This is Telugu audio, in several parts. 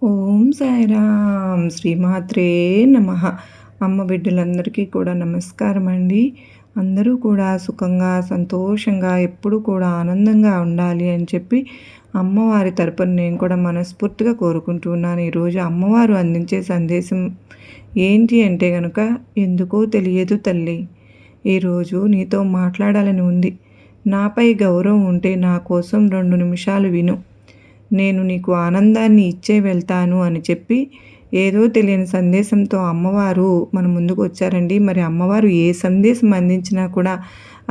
ఓం సాయిరామ్ శ్రీమాత్రే నమ. అమ్మ బిడ్డలందరికీ కూడా నమస్కారం అండి. అందరూ కూడా సుఖంగా సంతోషంగా ఎప్పుడు కూడా ఆనందంగా ఉండాలి అని చెప్పి అమ్మవారి తరపున నేను కూడా మనస్ఫూర్తిగా కోరుకుంటున్నాను. ఈరోజు అమ్మవారు అందించే సందేశం ఏంటి అంటే కనుక, ఎందుకో తెలియదు తల్లి, ఈరోజు నీతో మాట్లాడాలని ఉంది. నాపై గౌరవం ఉంటే నా కోసం 2 నిమిషాలు విను. నేను నీకు ఆనందాన్ని ఇచ్చే వెళ్తాను అని చెప్పి ఏదో తెలియని సందేశంతో అమ్మవారు మన ముందుకు వచ్చారండి. మరి అమ్మవారు ఏ సందేశం అందించినా కూడా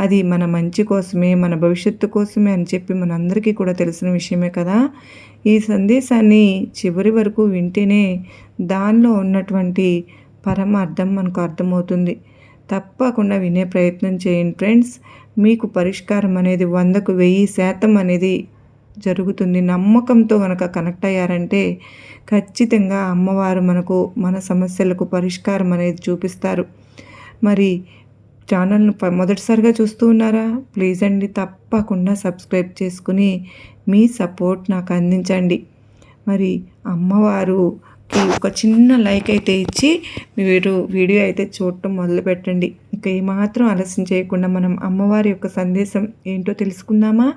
అది మన మంచి కోసమే, మన భవిష్యత్తు కోసమే అని చెప్పి మనందరికీ కూడా తెలిసిన విషయమే కదా. ఈ సందేశాన్ని చివరి వరకు వింటేనే దానిలో ఉన్నటువంటి పరమార్థం మనకు అర్థమవుతుంది. తప్పకుండా వినే ప్రయత్నం చేయండి ఫ్రెండ్స్. మీకు పరిష్కారం అనేది 100కు 1000% అనేది జరుగుతుంది. నమ్మకంతో కనుక కనెక్ట్ అయ్యారంటే ఖచ్చితంగా అమ్మవారు మనకు మన సమస్యలకు పరిష్కారం అనేది చూపిస్తారు. మరి ఛానల్ను మొదటిసారిగా చూస్తూ ఉన్నారా? ప్లీజ్ అండి, తప్పకుండా సబ్స్క్రైబ్ చేసుకుని మీ సపోర్ట్ నాకు అందించండి. మరి అమ్మవారుకి ఒక చిన్న లైక్ అయితే ఇచ్చి మీరు వీడియో అయితే చూడటం మొదలుపెట్టండి. ఇంకా ఏమాత్రం ఆలస్యం చేయకుండా మనం అమ్మవారి యొక్క సందేశం ఏంటో తెలుసుకుందామా?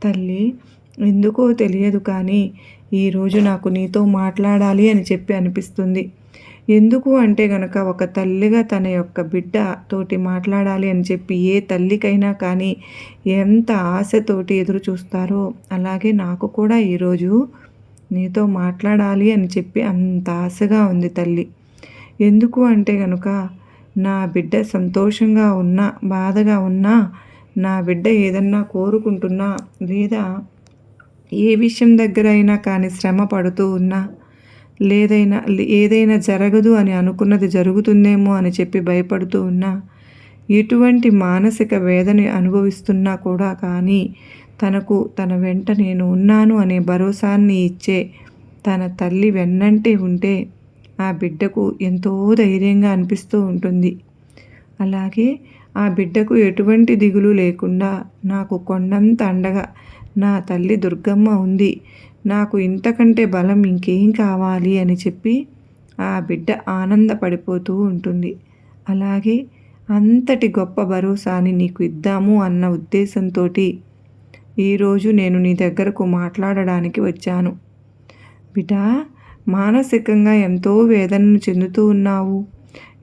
తల్లి, ఎందుకో తెలియదు కానీ ఈరోజు నాకు నీతో మాట్లాడాలి అని చెప్పి అనిపిస్తుంది. ఎందుకు అంటే గనక, ఒక తల్లిగా తన యొక్క బిడ్డ తోటి మాట్లాడాలి అని చెప్పి ఏ తల్లికైనా కానీ ఎంత ఆశతోటి ఎదురు చూస్తారో, అలాగే నాకు కూడా ఈరోజు నీతో మాట్లాడాలి అని చెప్పి అంత ఆశగా ఉంది తల్లి. ఎందుకు అంటే గనుక, నా బిడ్డ సంతోషంగా ఉన్నా, బాధగా ఉన్నా, నా బిడ్డ ఏదన్నా కోరుకుంటున్నా, లేదా ఏ విషయం దగ్గర అయినా కానీ శ్రమ పడుతూ ఉన్నా, ఏదైనా జరగదు అని అనుకున్నది జరుగుతుందేమో అని చెప్పి భయపడుతూ ఉన్నా, ఎటువంటి మానసిక వేదన అనుభవిస్తున్నా కూడా కానీ తన వెంట నేను ఉన్నాను అనే భరోసాన్ని ఇచ్చే తన తల్లి వెన్నంటే ఉంటే ఆ బిడ్డకు ఎంతో ధైర్యంగా అనిపిస్తూ ఉంటుంది. అలాగే ఆ బిడ్డకు ఎటువంటి దిగులు లేకుండా నాకు కొండంత అండగా నా తల్లి దుర్గమ్మ ఉంది, నాకు ఇంతకంటే బలం ఇంకేం కావాలి అని చెప్పి ఆ బిడ్డ ఆనందపడిపోతూ ఉంటుంది. అలాగే అంతటి గొప్ప భరోసాని నీకు ఇద్దాము అన్న ఉద్దేశంతో ఈరోజు నేను నీ దగ్గరకు మాట్లాడడానికి వచ్చాను. బిడ్డ, మానసికంగా ఎంతో వేదనను చెందుతూ ఉన్నావు.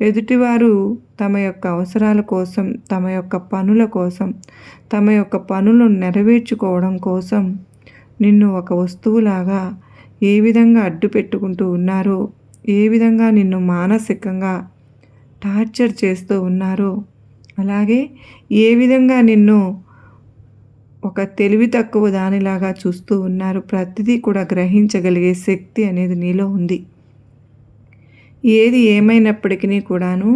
ఎదుటివారు తమ యొక్క అవసరాల కోసం, తమ యొక్క పనుల కోసం, తమ యొక్క పనులను నెరవేర్చుకోవడం కోసం నిన్ను ఒక వస్తువులాగా ఏ విధంగా అడ్డు పెట్టుకుంటూ ఉన్నారో, ఏ విధంగా నిన్ను మానసికంగా టార్చర్ చేస్తూ ఉన్నారో, అలాగే ఏ విధంగా నిన్ను ఒక తెలివి తక్కువ దానిలాగా చూస్తూ ఉన్నారు. ప్రతిదీ కూడా గ్రహించగలిగే శక్తి అనేది నీలో ఉంది. ఏది ఏమైనప్పటికీ కూడాను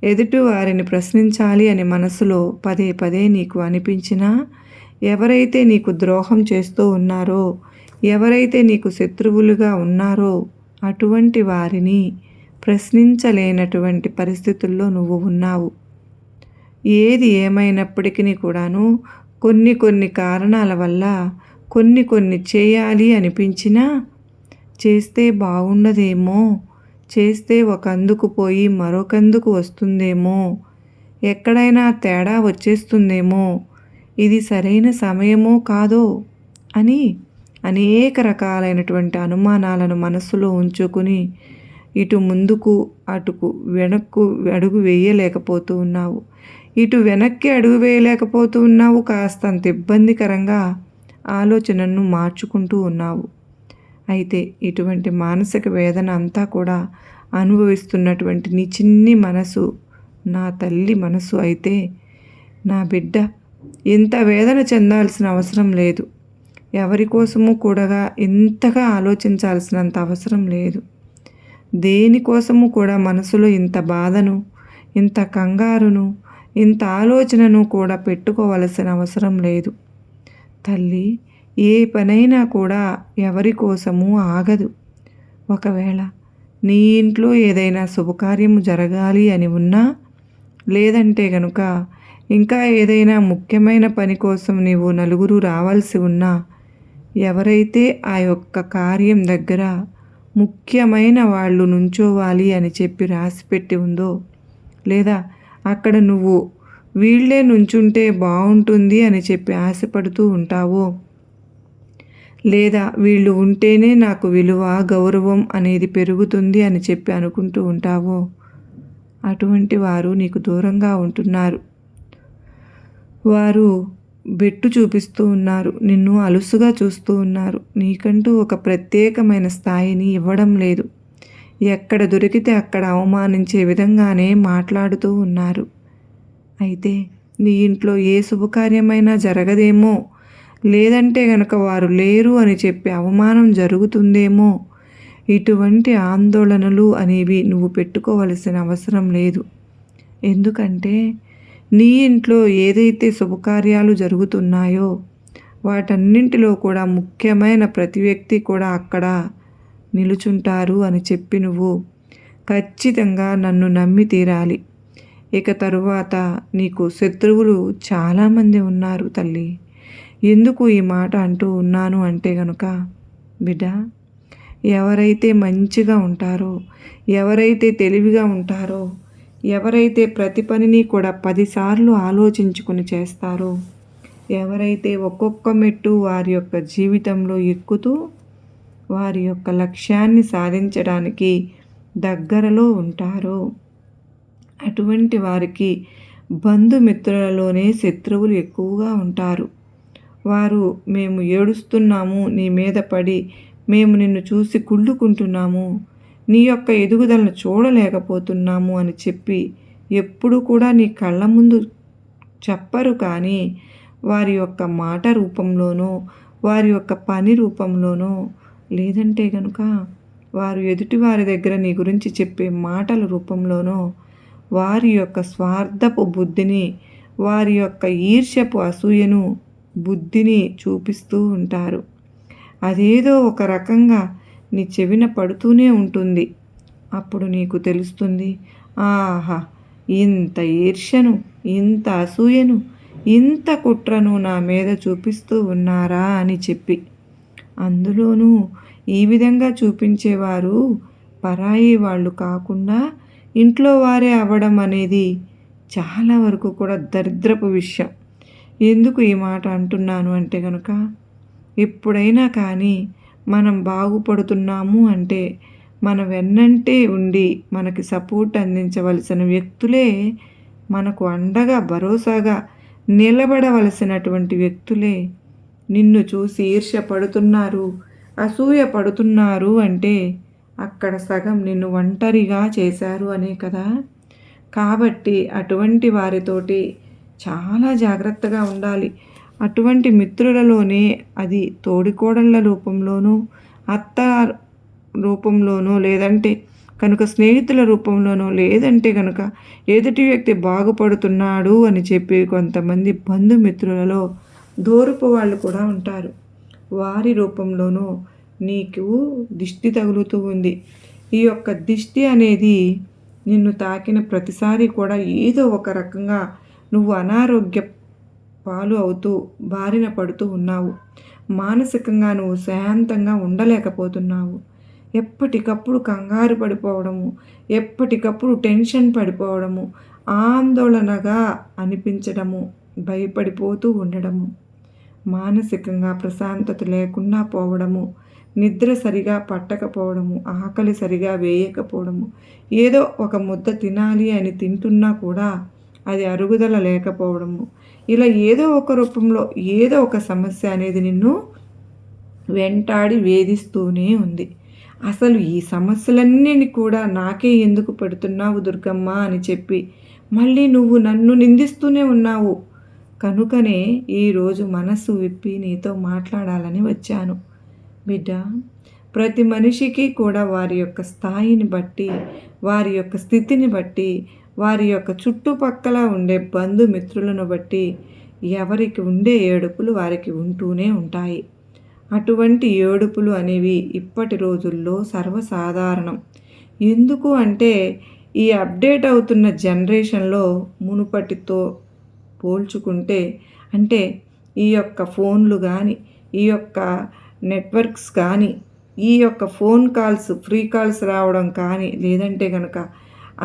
ఎదుటి వారిని ప్రశ్నించాలి అని మనసులో పదే పదే నీకు అనిపించినా, ఎవరైతే నీకు ద్రోహం చేస్తూ ఉన్నారో, ఎవరైతే నీకు శత్రువులుగా ఉన్నారో అటువంటి వారిని ప్రశ్నించలేనటువంటి పరిస్థితుల్లో నువ్వు ఉన్నావు. ఏది ఏమైనప్పటికీ కూడాను కొన్ని కారణాల వల్ల కొన్ని చేయాలి అనిపించినా, చేస్తే బాగుండదేమో, చేస్తే ఒక అందుకు పోయి మరొకందుకు వస్తుందేమో, ఎక్కడైనా తేడా వచ్చేస్తుందేమో, ఇది సరైన సమయమో కాదో అని అనేక రకాలైనటువంటి అనుమానాలను మనస్సులో ఉంచుకుని ఇటు ముందుకు అటుకు వెనక్కు అడుగు వేయలేకపోతూ ఉన్నావు. ఇటు వెనక్కి అడుగు వేయలేకపోతూ ఉన్నావు, కాస్తంత ఇబ్బందికరంగా ఆలోచనను మార్చుకుంటూ ఉన్నావు. అయితే ఇటువంటి మానసిక వేదన అంతా కూడా అనుభవిస్తున్నటువంటి నీ చిన్ని మనసు నా తల్లి మనసు అయితే, నా బిడ్డ ఇంత వేదన చెందాల్సిన అవసరం లేదు. ఎవరి కోసము కూడా ఇంతగా ఆలోచించాల్సినంత అవసరం లేదు. దేనికోసము కూడా మనసులో ఇంత బాధను, ఇంత కంగారును, ఇంత ఆలోచనను కూడా పెట్టుకోవలసిన అవసరం లేదు. తల్లి, ఏ పనైనా కూడా ఎవరి కోసము ఆగదు. ఒకవేళ నీ ఇంట్లో ఏదైనా శుభకార్యము జరగాలి అని ఉన్నా, లేదంటే కనుక ఇంకా ఏదైనా ముఖ్యమైన పని కోసం నీవు నలుగురు రావాల్సి ఉన్నా, ఎవరైతే ఆ యొక్క కార్యం దగ్గర ముఖ్యమైన వాళ్ళు నుంచోవాలి అని చెప్పి రాసిపెట్టి ఉందో, లేదా అక్కడ నువ్వు వీళ్ళే నుంచుంటే బాగుంటుంది అని చెప్పి ఆశపడుతూ ఉంటావో, లేదా వీళ్ళు ఉంటేనే నాకు విలువ గౌరవం అనేది పెరుగుతుంది అని చెప్పి అనుకుంటూ ఉంటావో, అటువంటి వారు నీకు దూరంగా ఉంటున్నారు. వారు బెట్టు చూపిస్తూ ఉన్నారు, నిన్ను అలుసుగా చూస్తూ ఉన్నారు, నీకంటూ ఒక ప్రత్యేకమైన స్థాయిని ఇవ్వడం లేదు. ఎక్కడ దొరికితే అక్కడ అవమానించే విధంగానే మాట్లాడుతూ ఉన్నారు. అయితే నీ ఇంట్లో ఏ శుభకార్యమైనా జరగదేమో, లేదంటే గనక వారు లేరు అని చెప్పి అవమానం జరుగుతుందేమో, ఇటువంటి ఆందోళనలు అనేవి నువ్వు పెట్టుకోవలసిన అవసరం లేదు. ఎందుకంటే నీ ఇంట్లో ఏదైతే శుభకార్యాలు జరుగుతున్నాయో వాటన్నింటిలో కూడా ముఖ్యమైన ప్రతి వ్యక్తి కూడా అక్కడ నిలుచుంటారు అని చెప్పి నువ్వు ఖచ్చితంగా నన్ను నమ్మి తీరాలి. ఇక తరువాత నీకు శత్రువులు చాలామంది ఉన్నారు తల్లి. ఎందుకు ఈ మాట అంటూ ఉన్నాను అంటే గనుక, బిడ్డ, ఎవరైతే మంచిగా ఉంటారో, ఎవరైతే తెలివిగా ఉంటారో, ఎవరైతే ప్రతి పనిని కూడా 10 సార్లు ఆలోచించుకుని చేస్తారో, ఎవరైతే ఒక్కొక్క మెట్టు వారి యొక్క జీవితంలో ఎక్కుతూ వారి యొక్క లక్ష్యాన్ని సాధించడానికి దగ్గరలో ఉంటారో, అటువంటి వారికి బంధుమిత్రులలోనే శత్రువులు ఎక్కువగా ఉంటారు. వారు మేము ఏడుస్తున్నాము నీ మీద పడి, మేము నిన్ను చూసి కుళ్ళుకుంటున్నాము, నీ యొక్క ఎదుగుదలను చూడలేకపోతున్నాము అని చెప్పి ఎప్పుడు కూడా నీ కళ్ళ ముందు చెప్పరు. కానీ వారి యొక్క మాట రూపంలోనో, వారి యొక్క పని రూపంలోనో, లేదంటే కనుక వారు ఎదుటి వారి దగ్గర నీ గురించి చెప్పే మాటల రూపంలోనో వారి యొక్క స్వార్థపు బుద్ధిని, వారి యొక్క ఈర్ష్యపు అసూయను బుద్ధిని చూపిస్తూ ఉంటారు. అదేదో ఒక రకంగా నీ చెవిన పడుతూనే ఉంటుంది. అప్పుడు నీకు తెలుస్తుంది, ఆహా, ఇంత ఈర్ష్యను, ఇంత అసూయను, ఇంత కుట్రను నా మీద చూపిస్తూ ఉన్నారా అని చెప్పి. అందులోనూ ఈ విధంగా చూపించేవారు పరాయి వాళ్ళు కాకుండా ఇంట్లో వారే అవ్వడం అనేది చాలా వరకు కూడా దరిద్రపు విషయం. ఎందుకు ఈ మాట అంటున్నాను అంటే కనుక, ఎప్పుడైనా కానీ మనం బాగుపడుతున్నాము అంటే మన వెన్నంటే ఉండి మనకి సపోర్ట్ అందించవలసిన వ్యక్తులే, మనకు అండగా భరోసాగా నిలబడవలసినటువంటి వ్యక్తులే నిన్ను చూసి ఈర్ష్య పడుతున్నారు, అసూయ పడుతున్నారు అంటే అక్కడ సగం నిన్ను ఒంటరిగా చేశారు అనే కదా. కాబట్టి అటువంటి వారితోటి చాలా జాగ్రత్తగా ఉండాలి. అటువంటి మిత్రులలోనే, అది తోడికోడళ్ళ రూపంలోనూ, అత్త రూపంలోనో, లేదంటే కనుక స్నేహితుల రూపంలోనో, లేదంటే కనుక ఎదుటి వ్యక్తి బాగుపడుతున్నాడు అని చెప్పి కొంతమంది బంధుమిత్రులలో దూరపు వాళ్ళు కూడా ఉంటారు. వారి రూపంలోనూ నీకు దిష్టి తగులుతూ ఉంది. ఈ యొక్క దిష్టి అనేది నిన్ను తాకిన ప్రతిసారి కూడా ఏదో ఒక రకంగా నువ్వు అనారోగ్య పాలు అవుతూ బారిన పడుతూ ఉన్నావు. మానసికంగా నువ్వు శాంతంగా ఉండలేకపోతున్నావు. ఎప్పటికప్పుడు కంగారు పడిపోవడము, ఎప్పటికప్పుడు టెన్షన్ పడిపోవడము, ఆందోళనగా అనిపించడము, భయపడిపోతూ ఉండడము, మానసికంగా ప్రశాంతత లేకుండా పోవడము, నిద్ర సరిగా పట్టకపోవడము, ఆకలి సరిగా వేయకపోవడము, ఏదో ఒక ముద్ద తినాలి అని తింటున్నా కూడా అది అరుగుదల లేకపోవడము, ఇలా ఏదో ఒక రూపంలో ఏదో ఒక సమస్య అనేది నిన్ను వెంటాడి వేధిస్తూనే ఉంది. అసలు ఈ సమస్యలన్నీ కూడా నాకే ఎందుకు పెడుతున్నావు దుర్గమ్మ అని చెప్పి మళ్ళీ నువ్వు నన్ను నిందిస్తూనే ఉన్నావు. కనుకనే ఈరోజు మనసు విప్పి నీతో మాట్లాడాలని వచ్చాను. బిడ్డ, ప్రతి మనిషికి కూడా వారి యొక్క స్థాయిని బట్టి, వారి యొక్క స్థితిని బట్టి, వారి యొక్క చుట్టుపక్కల ఉండే బంధుమిత్రులను బట్టి ఎవరికి ఉండే ఏడుపులు వారికి ఉంటూనే ఉంటాయి. అటువంటి ఏడుపులు అనేవి ఇప్పటి రోజుల్లో సర్వసాధారణం. ఎందుకు అంటే ఈ అప్డేట్ అవుతున్న జనరేషన్లో మునుపటితో పోల్చుకుంటే, అంటే ఈ యొక్క ఫోన్లు కానీ, ఈ యొక్క నెట్వర్క్స్ కానీ, ఈ యొక్క ఫోన్ కాల్స్, ఫ్రీ కాల్స్ రావడం కానీ, లేదంటే గనక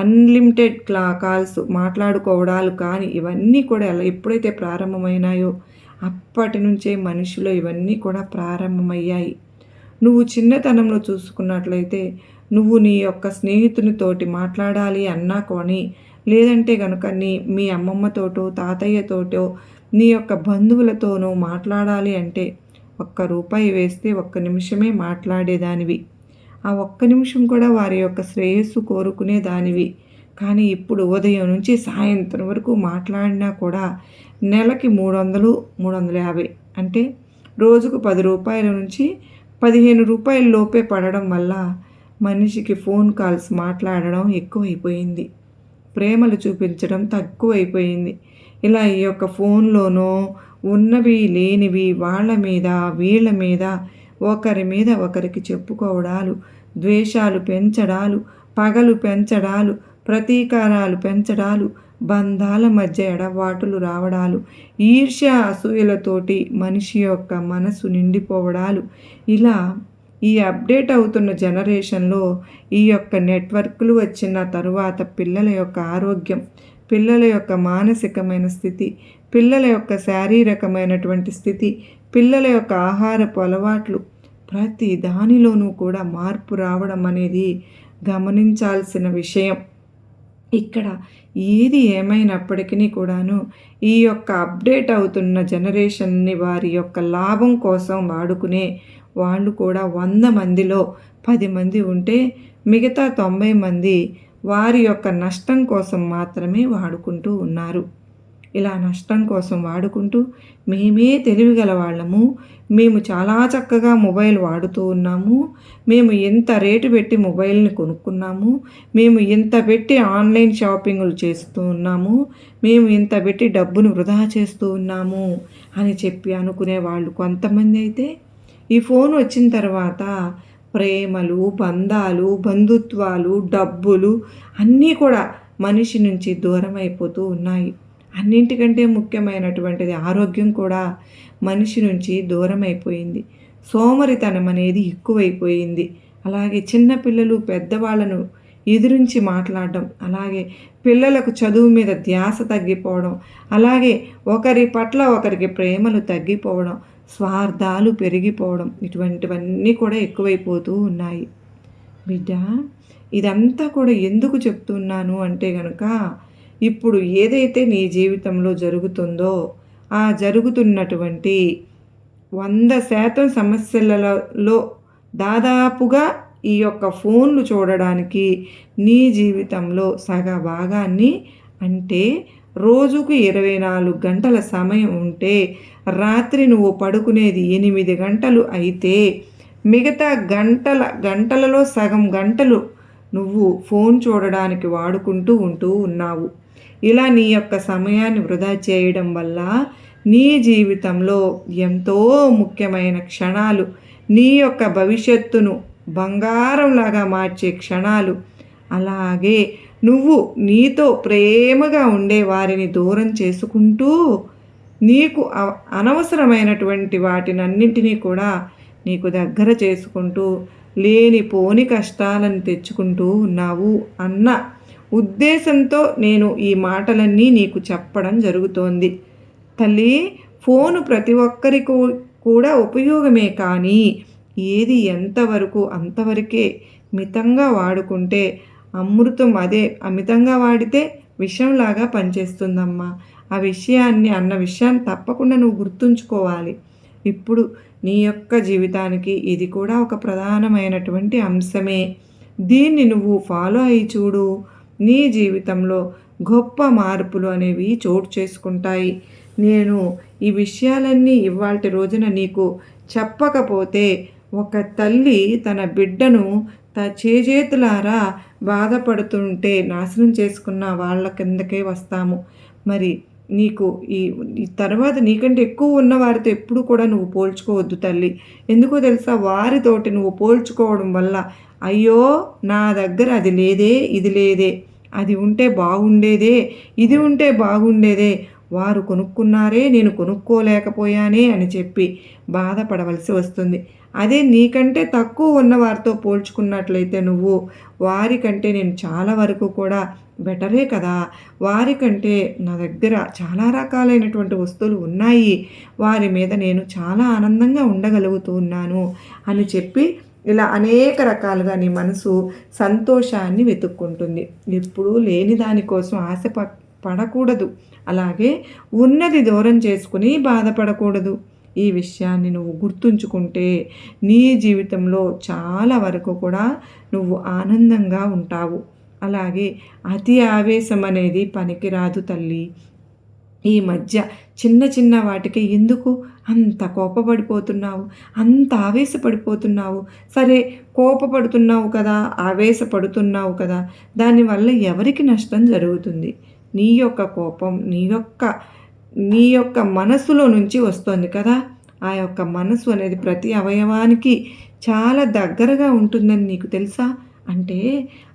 అన్‌లిమిటెడ్ కాల్స్ మాట్లాడుకోవడాలు కానీ, ఇవన్నీ కూడా ఎప్పుడైతే ప్రారంభమైనాయో అప్పటి నుంచే మనిషిలో ఇవన్నీ కూడా ప్రారంభమయ్యాయి. నువ్వు చిన్నతనంలో చూసుకున్నట్లయితే నువ్వు నీ యొక్క స్నేహితునితోటి మాట్లాడాలి అన్నా కొని, లేదంటే గనుక మీ అమ్మమ్మతోటో, తాతయ్యతోటో, నీ యొక్క బంధువులతోనో మాట్లాడాలి అంటే ఒక్క రూపాయి వేస్తే ఒక్క నిమిషమే మాట్లాడేదానివి. ఆ ఒక్క నిమిషం కూడా వారి యొక్క శ్రేయస్సు కోరుకునే దానివి. కానీ ఇప్పుడు ఉదయం నుంచి సాయంత్రం వరకు మాట్లాడినా కూడా నెలకి 300, 350 అంటే రోజుకు రూ. 10 నుంచి రూ. 15 లోపే పడడం వల్ల మనిషికి ఫోన్ కాల్స్ మాట్లాడడం ఎక్కువైపోయింది. ప్రేమలు చూపించడం తక్కువైపోయింది. ఇలా ఈ యొక్క ఫోన్లోనో ఉన్నవి లేనివి వాళ్ళ మీద వీళ్ళ మీద ఒకరి మీద ఒకరికి చెప్పుకోవడాలు, ద్వేషాలు పెంచడాలు, పగలు పెంచడాలు, ప్రతీకారాలు పెంచడాలు, బంధాల మధ్య ఎడబాటులు రావడాలు, ఈర్ష్య అసూయలతోటి మనిషి యొక్క మనసు నిండిపోవడాలు, ఇలా ఈ అప్డేట్ అవుతున్న జనరేషన్లో ఈ యొక్క నెట్వర్క్లు వచ్చిన తరువాత పిల్లల యొక్క ఆరోగ్యం, పిల్లల యొక్క మానసికమైన స్థితి, పిల్లల యొక్క శారీరకమైనటువంటి స్థితి, పిల్లల యొక్క ఆహారపు అలవాట్లు, ప్రతి దానిలోనూ కూడా మార్పు రావడం అనేది గమనించాల్సిన విషయం. ఇక్కడ ఏది ఏమైనప్పటికీ కూడాను ఈ యొక్క అప్డేట్ అవుతున్న జనరేషన్ని వారి యొక్క లాభం కోసం వాడుకునే వాళ్ళు కూడా 100 మందిలో 10 మంది ఉంటే మిగతా 90 మంది వారి యొక్క నష్టం కోసం మాత్రమే వాడుకుంటూ ఉన్నారు. ఇలా నష్టం కోసం వాడుకుంటూ మేమే తెలివిగల వాళ్ళము, మేము చాలా చక్కగా మొబైల్ వాడుతూ ఉన్నాము, మేము ఎంత రేటు పెట్టి మొబైల్ని కొనుక్కున్నాము, మేము ఇంత పెట్టి ఆన్లైన్ షాపింగులు చేస్తూ ఉన్నాము, మేము ఇంత పెట్టి డబ్బును వృధా చేస్తూ ఉన్నాము అని చెప్పి అనుకునే వాళ్ళు కొంతమంది అయితే ఈ ఫోన్ వచ్చిన తర్వాత ప్రేమలు, బంధాలు, బంధుత్వాలు, డబ్బులు అన్నీ కూడా మనిషి నుంచి దూరం అయిపోతూ ఉన్నాయి. అన్నింటికంటే ముఖ్యమైనటువంటిది ఆరోగ్యం కూడా మనిషి నుంచి దూరం అయిపోయింది. సోమరితనం అనేది ఎక్కువైపోయింది. అలాగే చిన్నపిల్లలు పెద్దవాళ్ళను ఎదిరించి మాట్లాడడం, అలాగే పిల్లలకు చదువు మీద ధ్యాస తగ్గిపోవడం, అలాగే ఒకరి పట్ల ఒకరికి ప్రేమలు తగ్గిపోవడం, స్వార్థాలు పెరిగిపోవడం, ఇటువంటివన్నీ కూడా ఎక్కువైపోతూ ఉన్నాయి. బిడ్డ, ఇదంతా కూడా ఎందుకు చెప్తున్నాను అంటే గనుక ఇప్పుడు ఏదైతే నీ జీవితంలో జరుగుతుందో ఆ జరుగుతున్నటువంటి 100% సమస్యలలో దాదాపుగా ఈ యొక్క ఫోన్లు చూడడానికి నీ జీవితంలో సగ భాగాన్ని, అంటే రోజుకు 24 గంటల సమయం ఉంటే రాత్రి నువ్వు పడుకునేది 8 గంటలు అయితే మిగతా గంటలలో సగం గంటలు నువ్వు ఫోన్ చూడడానికి వాడుకుంటూ ఉన్నావు. ఇలా నీ యొక్క సమయాన్ని వృధా చేయడం వల్ల నీ జీవితంలో ఎంతో ముఖ్యమైన క్షణాలు, నీ యొక్క భవిష్యత్తును బంగారంలాగా మార్చే క్షణాలు, అలాగే నువ్వు నీతో ప్రేమగా ఉండే వారిని దూరం చేసుకుంటూ నీకు అనవసరమైనటువంటి వాటినన్నింటినీ కూడా నీకు దగ్గర చేసుకుంటూ లేనిపోని కష్టాలను తెచ్చుకుంటూ ఉన్నావు అన్న ఉద్దేశంతో నేను ఈ మాటలన్నీ నీకు చెప్పడం జరుగుతోంది. తల్లి, ఫోను ప్రతి ఒక్కరికి కూడా ఉపయోగమే, కానీ ఏది ఎంతవరకు అంతవరకే. మితంగా వాడుకుంటే అమృతం, అదే అమితంగా వాడితే విషంలాగా పనిచేస్తుందమ్మా. ఆ విషయాన్ని తప్పకుండా నువ్వు గుర్తుంచుకోవాలి. ఇప్పుడు నీ యొక్క జీవితానికి ఇది కూడా ఒక ప్రధానమైనటువంటి అంశమే. దీన్ని నువ్వు ఫాలో అయ్యి చూడు. నీ జీవితంలో గొప్ప మార్పులు అనేవి చోటు చేసుకుంటాయి. నేను ఈ విషయాలన్నీ ఇవాల్టి రోజున నీకు చెప్పకపోతే ఒక తల్లి తన బిడ్డను చేజేతులారా బాధపడుతుంటే నాశనం చేసుకున్న వాళ్ళ కిందకే వస్తాము. మరి నీకు ఈ తర్వాత నీకంటే ఎక్కువ ఉన్న వారితో ఎప్పుడు కూడా నువ్వు పోల్చుకోవద్దు తల్లి. ఎందుకో తెలుసా, వారితోటి నువ్వు పోల్చుకోవడం వల్ల అయ్యో నా దగ్గర అది లేదే, ఇది లేదే, అది ఉంటే బాగుండేదే, ఇది ఉంటే బాగుండేదే, వారు కొనుక్కున్నారే నేను కొనుక్కోలేకపోయానే అని చెప్పి బాధపడవలసి వస్తుంది. అదే నీకంటే తక్కువ ఉన్న వారితో పోల్చుకున్నట్లయితే నువ్వు వారికంటే నేను చాలా వరకు కూడా బెటరే కదా, వారికంటే నా దగ్గర చాలా రకాలైనటువంటి వస్తువులు ఉన్నాయి, వారి మీద నేను చాలా ఆనందంగా ఉండగలుగుతూ ఉన్నాను అని చెప్పి ఇలా అనేక రకాలుగా నీ మనసు సంతోషాన్ని వెతుక్కుంటుంది. ఎప్పుడూ లేని దానికోసం ఆశ పడకూడదు, అలాగే ఉన్నది దూరం చేసుకుని బాధపడకూడదు. ఈ విషయాన్ని నువ్వు గుర్తుంచుకుంటే నీ జీవితంలో చాలా వరకు కూడా నువ్వు ఆనందంగా ఉంటావు. అలాగే అతి ఆవేశం అనేది పనికిరాదు తల్లి. ఈ మధ్య చిన్న చిన్న వాటికి ఎందుకు అంత కోపపడిపోతున్నావు, అంత ఆవేశపడిపోతున్నావు? సరే, కోపపడుతున్నావు కదా, ఆవేశపడుతున్నావు కదా, దానివల్ల ఎవరికి నష్టం జరుగుతుంది? నీ యొక్క కోపం నీ యొక్క మనసులో నుంచి వస్తుంది కదా. ఆ యొక్క మనసు అనేది ప్రతి అవయవానికి చాలా దగ్గరగా ఉంటుందని నీకు తెలుసా? అంటే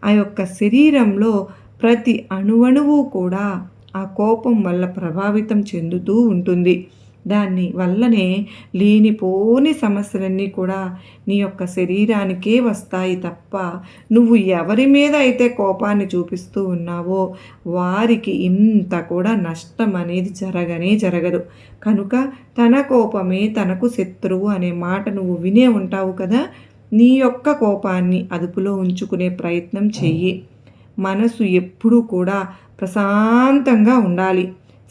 ఆ యొక్క శరీరంలో ప్రతి అణువణువు కూడా ఆ కోపం వల్ల ప్రభావితం చెందుతూ ఉంటుంది. దాని వల్లనే లేనిపోని సమస్యలన్నీ కూడా నీ యొక్క శరీరానికే వస్తాయి తప్ప నువ్వు ఎవరి మీద అయితే కోపాన్ని చూపిస్తూ ఉన్నావో వారికి ఇంత కూడా నష్టం అనేది జరగదు. కనుక తన కోపమే తనకు శత్రువు అనే మాట నువ్వు వినే ఉంటావు కదా. నీ యొక్క కోపాన్ని అదుపులో ఉంచుకునే ప్రయత్నం చెయ్యి. మనసు ఎప్పుడూ కూడా ప్రశాంతంగా ఉండాలి,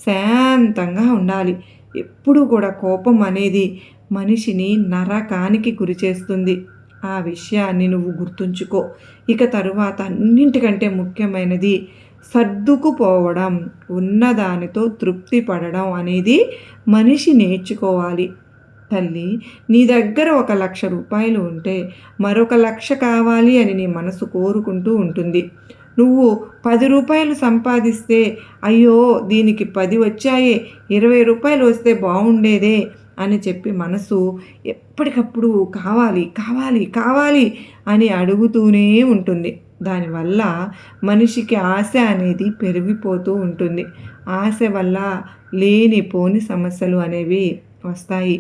శాంతంగా ఉండాలి. ఎప్పుడూ కూడా కోపం అనేది మనిషిని నరకానికి గురి చేస్తుంది. ఆ విషయాన్ని నువ్వు గుర్తుంచుకో. ఇక తరువాత అన్నింటికంటే ముఖ్యమైనది సర్దుకుపోవడం, ఉన్నదానితో తృప్తి పడడం అనేది మనిషి నేర్చుకోవాలి. తల్లి, నీ దగ్గర 1,00,000 రూపాయలు ఉంటే మరొక 1,00,000 కావాలి అని నీ మనసు కోరుకుంటూ ఉంటుంది. నువ్వు 10 రూపాయలు సంపాదిస్తే అయ్యో దీనికి 10 వచ్చాయే, 20 రూపాయలు వస్తే బాగుండేదే అని చెప్పి మనసు ఎప్పటికప్పుడు కావాలి కావాలి కావాలి అని అడుగుతూనే ఉంటుంది. దానివల్ల మనిషికి ఆశ అనేది పెరిగిపోతూ ఉంటుంది. ఆశ వల్ల లేనిపోని సమస్యలు అనేవి వస్తాయి.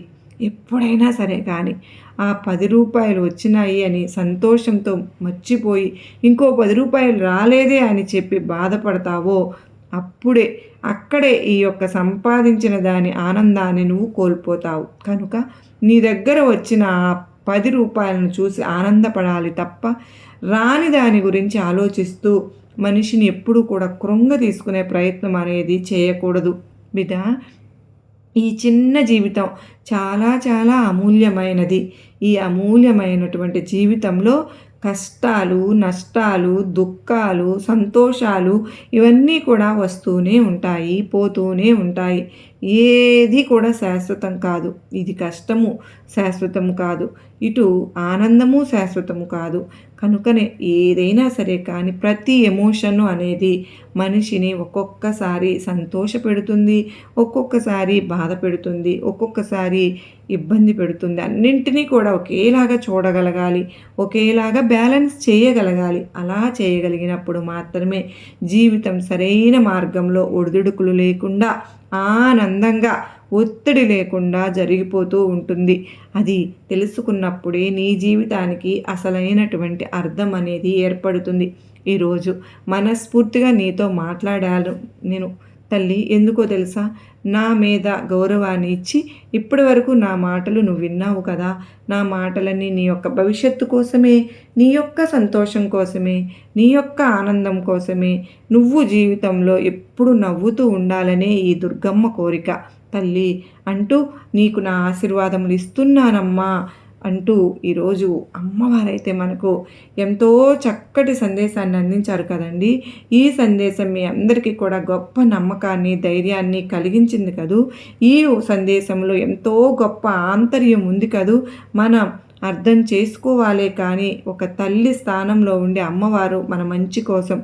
ఎప్పుడైనా సరే కానీ ఆ 10 రూపాయలు వచ్చినాయి అని సంతోషంతో మర్చిపోయి ఇంకో 10 రూపాయలు రాలేదే అని చెప్పి బాధపడతావో అక్కడే ఈ యొక్క సంపాదించిన దాని ఆనందాన్ని నువ్వు కోల్పోతావు. కనుక నీ దగ్గర వచ్చిన ఆ 10 రూపాయలను చూసి ఆనందపడాలి తప్ప రాని దాని గురించి ఆలోచిస్తూ మనిషిని ఎప్పుడూ కూడా కృంగ తీసుకునే ప్రయత్నం అనేది చేయకూడదు బిడ్డ. ఈ చిన్న జీవితం చాలా చాలా అమూల్యమైనది. ఈ అమూల్యమైనటువంటి జీవితంలో కష్టాలు, నష్టాలు, దుఃఖాలు, సంతోషాలు ఇవన్నీ కూడా వస్తూనే ఉంటాయి, పోతూనే ఉంటాయి. ఏది కూడా శాశ్వతం కాదు. ఇది కష్టము శాశ్వతము కాదు, ఇటు ఆనందము శాశ్వతము కాదు. కనుకనే ఏదైనా సరే కానీ ప్రతి ఎమోషన్ అనేది మనిషిని ఒక్కొక్కసారి సంతోషపెడుతుంది, ఒక్కొక్కసారి బాధ పెడుతుంది, ఒక్కొక్కసారి ఇబ్బంది పెడుతుంది. అన్నింటినీ కూడా ఒకేలాగా చూడగలగాలి, ఒకేలాగా బ్యాలెన్స్ చేయగలగాలి. అలా చేయగలిగినప్పుడు మాత్రమే జీవితం సరైన మార్గంలో ఒడిదుడుకులు లేకుండా ఆనందంగా ఒత్తిడి లేకుండా జరిగిపోతూ ఉంటుంది. అది తెలుసుకున్నప్పుడే నీ జీవితానికి అసలైనటువంటి అర్థం అనేది ఏర్పడుతుంది. ఈరోజు మనస్ఫూర్తిగా నీతో మాట్లాడాను నేను తల్లి. ఎందుకో తెలుసా? నా మీద గౌరవాన్ని ఇచ్చి ఇప్పటి వరకు నా మాటలు నువ్వు విన్నావు కదా. నా మాటలన్నీ నీ యొక్క భవిష్యత్తు కోసమే, నీ యొక్క సంతోషం కోసమే, నీ యొక్క ఆనందం కోసమే. నువ్వు జీవితంలో ఎప్పుడు నవ్వుతూ ఉండాలనే ఈ దుర్గమ్మ కోరిక తల్లి అంటూ నీకు నా ఆశీర్వాదములు ఇస్తున్నానమ్మా అంటూ ఈరోజు అమ్మవారైతే మనకు ఎంతో చక్కటి సందేశాన్ని అందించారు కదండి. ఈ సందేశం మీ అందరికీ కూడా గొప్ప నమ్మకాన్ని, ధైర్యాన్ని కలిగించింది కదూ. ఈ సందేశంలో ఎంతో గొప్ప ఆంతర్యం ఉంది కదూ. మనం అర్థం చేసుకోవాలే కానీ ఒక తల్లి స్థానంలో ఉండే అమ్మవారు మన మంచి కోసం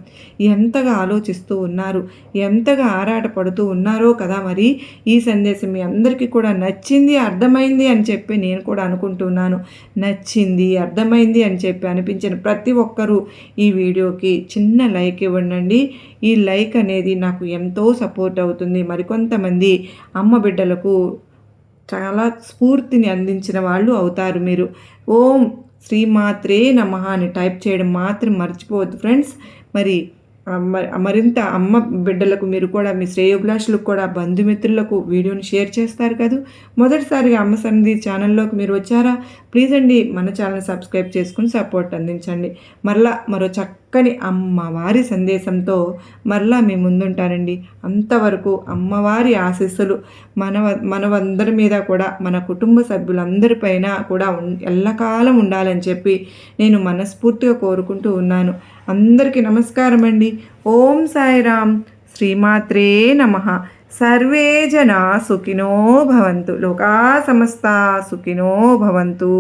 ఎంతగా ఆలోచిస్తూ ఉన్నారు, ఎంతగా ఆరాటపడుతూ ఉన్నారో కదా. మరి ఈ సందేశం మీ అందరికీ కూడా నచ్చింది, అర్థమైంది అని చెప్పి నేను కూడా అనుకుంటున్నాను. నచ్చింది, అర్థమైంది అని చెప్పి అనిపించిన ప్రతి ఒక్కరూ ఈ వీడియోకి చిన్న లైక్ ఇవ్వండి. ఈ లైక్ అనేది నాకు ఎంతో సపోర్ట్ అవుతుంది. మరికొంతమంది అమ్మ బిడ్డలకు చాలా స్ఫూర్తిని అందించిన వాళ్ళు అవుతారు మీరు. ఓం శ్రీమాత్రే నమః అని టైప్ చేయడం మాత్రం మర్చిపోవద్దు ఫ్రెండ్స్. మరి మరింత అమ్మ బిడ్డలకు మీరు కూడా మీ శ్రేయోభిలాషులకు కూడా బంధుమిత్రులకు వీడియోని షేర్ చేస్తారు కదూ. మొదటిసారిగా అమ్మ సన్నిధి ఛానల్లోకి మీరు వచ్చారా? ప్లీజ్ అండి మన ఛానల్ సబ్స్క్రైబ్ చేసుకుని సపోర్ట్ అందించండి. మరలా మరో చక్కని అమ్మవారి సందేశంతో మరలా మీ ముందుంటానండి. అంతవరకు అమ్మవారి ఆశీస్సులు మనవందరి మీద కూడా, మన కుటుంబ సభ్యులందరిపైన కూడా ఎల్లకాలం ఉండాలని చెప్పి నేను మనస్ఫూర్తిగా కోరుకుంటూ ఉన్నాను. అందరికీ నమస్కారం అండి. ఓం సాయిరామ్. శ్రీమాత్రే నమః. సర్వే జనా సుఖినో భవంతు. లోకా సమస్తా సుఖినో భవంతు.